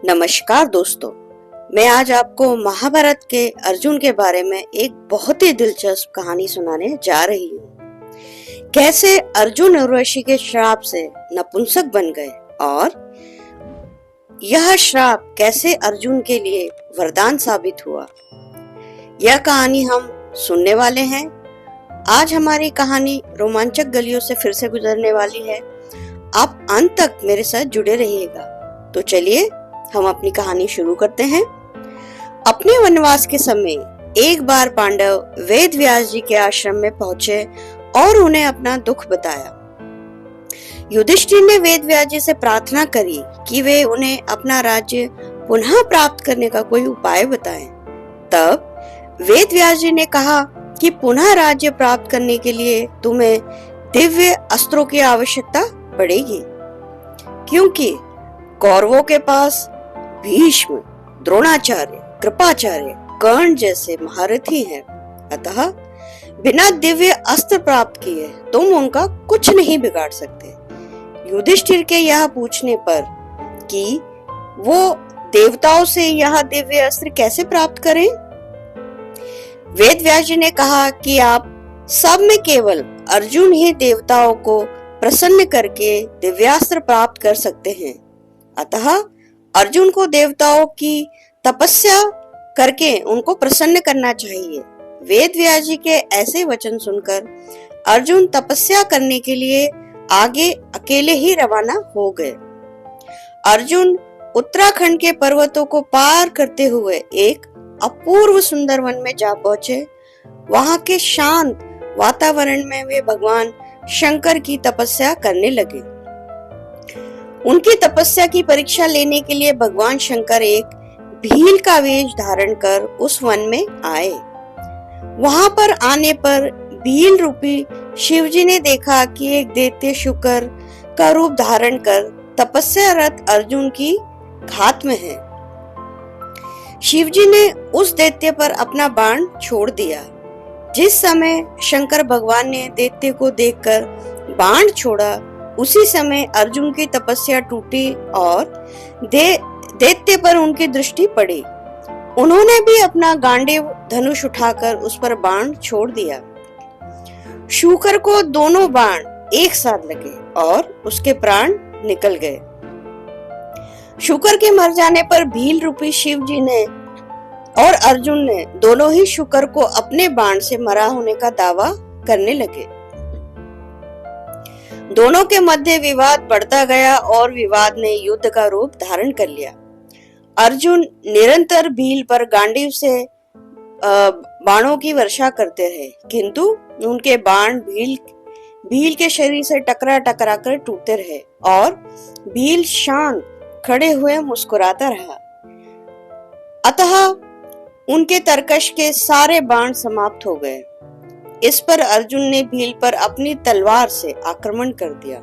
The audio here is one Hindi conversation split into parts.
नमस्कार दोस्तों, मैं आज आपको महाभारत के अर्जुन के बारे में एक बहुत ही दिलचस्प कहानी सुनाने जा रही हूँ। कैसे अर्जुन उर्वशी के श्राप से नपुंसक बन गए और यह श्राप कैसे अर्जुन के लिए वरदान साबित हुआ, यह कहानी हम सुनने वाले हैं। आज हमारी कहानी रोमांचक गलियों से फिर से गुजरने वाली है। आप अंत तक मेरे साथ जुड़े रहिएगा। तो चलिए हम अपनी कहानी शुरू करते हैं। अपने वनवास के समय एक बार पांडव वेद व्यास जी के आश्रम में पहुंचे और उन्हें अपना दुख बताया। युधिष्ठिर ने वेद व्यास जी से प्रार्थना करी कि वे उन्हें अपना राज्य पुनः प्राप्त करने का कोई उपाय बताएं। तब वेद व्यास जी ने कहा कि पुनः राज्य प्राप्त करने के लिए तुम्हें दिव्य अस्त्रों की आवश्यकता पड़ेगी, क्योंकि कौरवों के पास भीष्म, द्रोणाचार्य, कृपाचार्य, कर्ण जैसे महारथी हैं। अतः बिना दिव्य अस्त्र प्राप्त किए तुम उनका कुछ नहीं बिगाड़ सकते। युधिष्ठिर के यह पूछने पर कि वो देवताओं से यह दिव्य अस्त्र कैसे प्राप्त करें, वेद व्यास जी ने कहा कि आप सब में केवल अर्जुन ही देवताओं को प्रसन्न करके दिव्यास्त्र प्राप्त कर सकते हैं। अतः अर्जुन को देवताओं की तपस्या करके उनको प्रसन्न करना चाहिए। वेद व्यास जी के ऐसे वचन सुनकर अर्जुन तपस्या करने के लिए आगे अकेले ही रवाना हो गए। अर्जुन उत्तराखंड के पर्वतों को पार करते हुए एक अपूर्व सुंदर वन में जा पहुंचे। वहां के शांत वातावरण में वे भगवान शंकर की तपस्या करने लगे। उनकी तपस्या की परीक्षा लेने के लिए भगवान शंकर एक भील का वेश धारण कर उस वन में आए। वहां पर आने पर भील रूपी शिवजी ने देखा कि एक दैत्य शुकर का रूप धारण कर तपस्यारत अर्जुन की घात में है। शिवजी ने उस दैत्य पर अपना बाण छोड़ दिया। जिस समय शंकर भगवान ने दैत्य को देखकर बाण छोड़ा, उसी समय अर्जुन की तपस्या टूटी और दैत्य पर उनकी दृष्टि पड़ी। उन्होंने भी अपना गांडीव धनुष उठाकर उस पर बाण छोड़ दिया। शूकर को दोनों बाण एक साथ लगे और उसके प्राण निकल गए। शूकर के मर जाने पर भील रूपी शिव जी ने और अर्जुन ने दोनों ही शूकर को अपने बाण से मरा होने का दावा करने लगे। दोनों के मध्य विवाद बढ़ता गया और विवाद ने युद्ध का रूप धारण कर लिया। अर्जुन निरंतर भील पर गांडीव से बाणों की वर्षा करते रहे, किंतु उनके बाण भील के शरीर से टकरा टकरा कर टूटते रहे और भील शांत खड़े हुए मुस्कुराता रहा। अतः उनके तरकश के सारे बाण समाप्त हो गए। इस पर अर्जुन ने भील पर अपनी तलवार से आक्रमण कर दिया।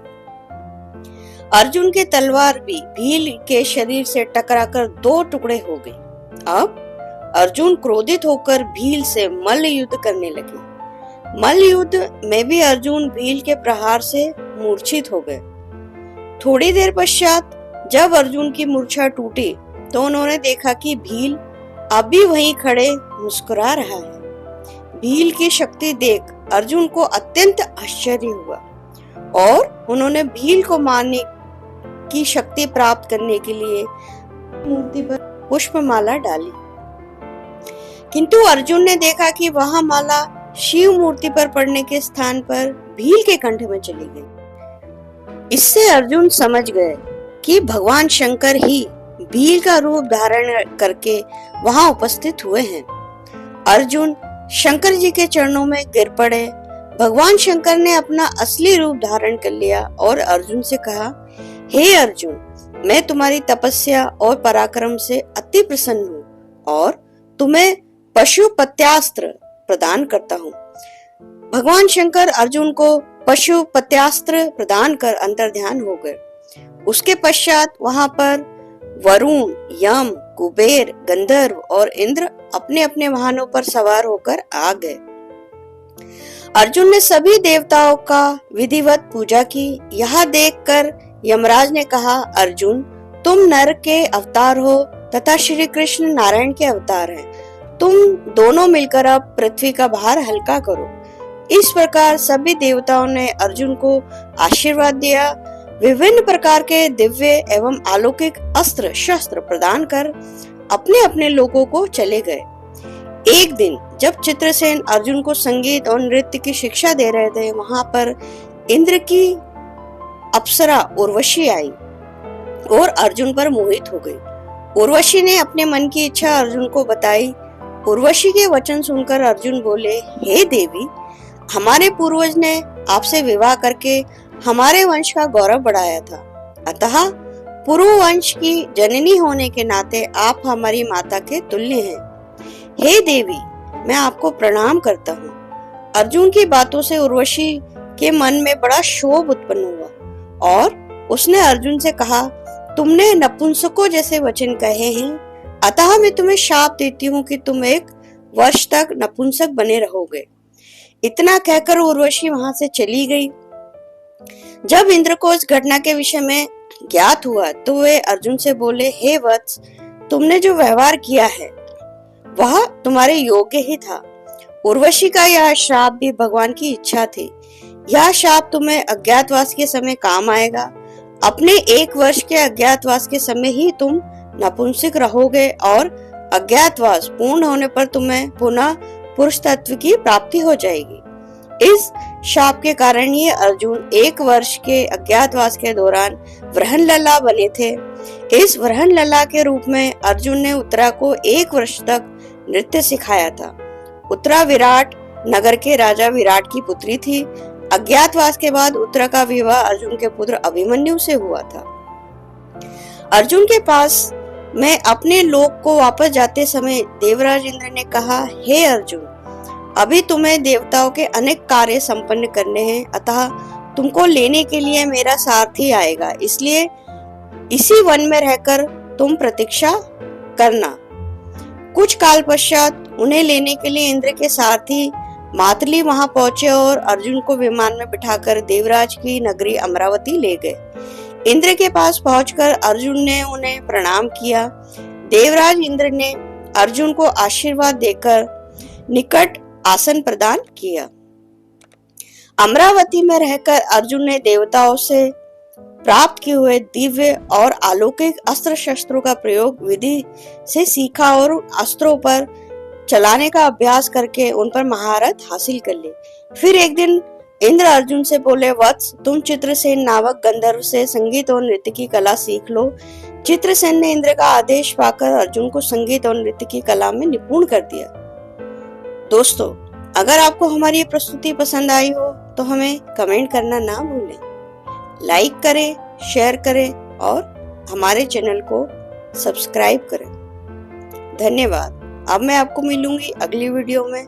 अर्जुन की तलवार भी भील के शरीर से टकराकर दो टुकड़े हो गई। अब अर्जुन क्रोधित होकर भील से मल्ल युद्ध करने लगे। मल्ल युद्ध में भी अर्जुन भील के प्रहार से मूर्छित हो गए। थोड़ी देर पश्चात जब अर्जुन की मूर्छा टूटी तो उन्होंने देखा कि भील अभी वहीं खड़े मुस्कुरा रहा है। भील की शक्ति देख अर्जुन को अत्यंत आश्चर्य हुआ और उन्होंने भील को मारने की शक्ति प्राप्त करने के लिए मूर्ति पर पुष्पमाला डाली, किंतु अर्जुन ने देखा कि वह माला शिव मूर्ति पर पड़ने के स्थान पर भील के कंठ में चली गई। इससे अर्जुन समझ गए कि भगवान शंकर ही भील का रूप धारण करके वहां उपस्थित हुए हैं। अर्जुन शंकर जी के चरणों में गिर पड़े। भगवान शंकर ने अपना असली रूप धारण कर लिया और अर्जुन से कहा, हे अर्जुन, मैं तुम्हारी तपस्या और पराक्रम से अति प्रसन्न हूँ और तुम्हें पशुपत्यास्त्र प्रदान करता हूँ। भगवान शंकर अर्जुन को पशुपत्यास्त्र प्रदान कर अंतर्ध्यान हो गए। उसके पश्चात वहां पर वरुण, यम, कुबेर, गंधर्व और इंद्र अपने अपने वाहनों पर सवार होकर आ गए। अर्जुन ने सभी देवताओं का विधिवत पूजा की। यह देखकर यमराज ने कहा, अर्जुन, तुम नर के अवतार हो तथा श्री कृष्ण नारायण के अवतार हैं। तुम दोनों मिलकर अब पृथ्वी का भार हल्का करो। इस प्रकार सभी देवताओं ने अर्जुन को आशीर्वाद दिया। विभिन्न प्रकार के दिव्य एवं अलौकिक अस्त्र शस्त्र प्रदान कर अपने अपने लोगों को चले गए। एक दिन जब चित्रसेन अर्जुन को संगीत और नृत्य की शिक्षा दे रहे थे, वहां पर इंद्र की अप्सरा उर्वशी आई और अर्जुन पर मोहित हो गई। उर्वशी ने अपने मन की इच्छा अर्जुन को बताई। उर्वशी के वचन सुनकर अर्जुन बोले, हे देवी, हमारे पूर्वज ने आपसे विवाह करके हमारे वंश का गौरव बढ़ाया था, अतः पुरु वंश की जननी होने के नाते आप हमारी माता के तुल्य हैं। हे देवी, मैं आपको प्रणाम करता हूँ। अर्जुन की बातों से उर्वशी के मन में बड़ा क्षोभ उत्पन्न हुआ और उसने अर्जुन से कहा, तुमने नपुंसकों जैसे वचन कहे हैं, अतः मैं तुम्हें शाप देती हूँ कि तुम 1 वर्ष तक नपुंसक बने रहोगे। इतना कहकर उर्वशी वहां से चली गई। जब इंद्र को इस घटना के विषय में ज्ञात हुआ तो वे अर्जुन से बोले, हे वत्स, तुमने जो व्यवहार किया है वह तुम्हारे योग्य ही था। उर्वशी का यह श्राप भी भगवान की इच्छा थी। यह श्राप तुम्हें अज्ञातवास के समय काम आएगा। अपने 1 वर्ष के अज्ञातवास के समय ही तुम नपुंसक रहोगे और अज्ञातवास पूर्ण होने पर तुम्हें पुनः पुरुष तत्व की प्राप्ति हो जाएगी। इस शाप के कारण ये अर्जुन 1 वर्ष के अज्ञातवास के दौरान वृहणलला बने थे। इस वृहणलला के रूप में अर्जुन ने उत्तरा को 1 वर्ष तक नृत्य सिखाया था। उत्तरा विराट नगर के राजा विराट की पुत्री थी। अज्ञातवास के बाद उत्तरा का विवाह अर्जुन के पुत्र अभिमन्यु से हुआ था। अर्जुन के पास में अपने लोक को वापस जाते समय देवराज इंद्र ने कहा, हे अर्जुन, अभी तुम्हें देवताओं के अनेक कार्य संपन्न करने हैं, अतः तुमको लेने के लिए मेरा सारथी आएगा, इसलिए इसी वन में रहकर तुम प्रतीक्षा करना। कुछ काल पश्चात उन्हें लेने के लिए इंद्र के सारथी मातली वहां पहुंचे और अर्जुन को विमान में बिठाकर देवराज की नगरी अमरावती ले गए। इंद्र के पास पहुंचकर अर्जुन ने उन्हें प्रणाम किया। देवराज इंद्र ने अर्जुन को आशीर्वाद देकर निकट आसन प्रदान किया। अमरावती में रहकर अर्जुन ने देवताओं से प्राप्त किए हुए दिव्य और अलौकिक अस्त्र शस्त्रों का प्रयोग विधि से सीखा और अस्त्रों पर चलाने का अभ्यास करके उन पर महारत हासिल कर ली। फिर एक दिन इंद्र अर्जुन से बोले, वत्स, तुम चित्रसेन नामक गंधर्व से संगीत और नृत्य की कला सीख लो। चित्रसेन ने इंद्र का आदेश पाकर अर्जुन को संगीत और नृत्य की कला में निपुण कर दिया। दोस्तों, अगर आपको हमारी ये प्रस्तुति पसंद आई हो तो हमें कमेंट करना ना भूलें। लाइक करें, शेयर करें और हमारे चैनल को सब्सक्राइब करें। धन्यवाद। अब मैं आपको मिलूंगी अगली वीडियो में।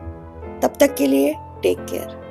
तब तक के लिए टेक केयर।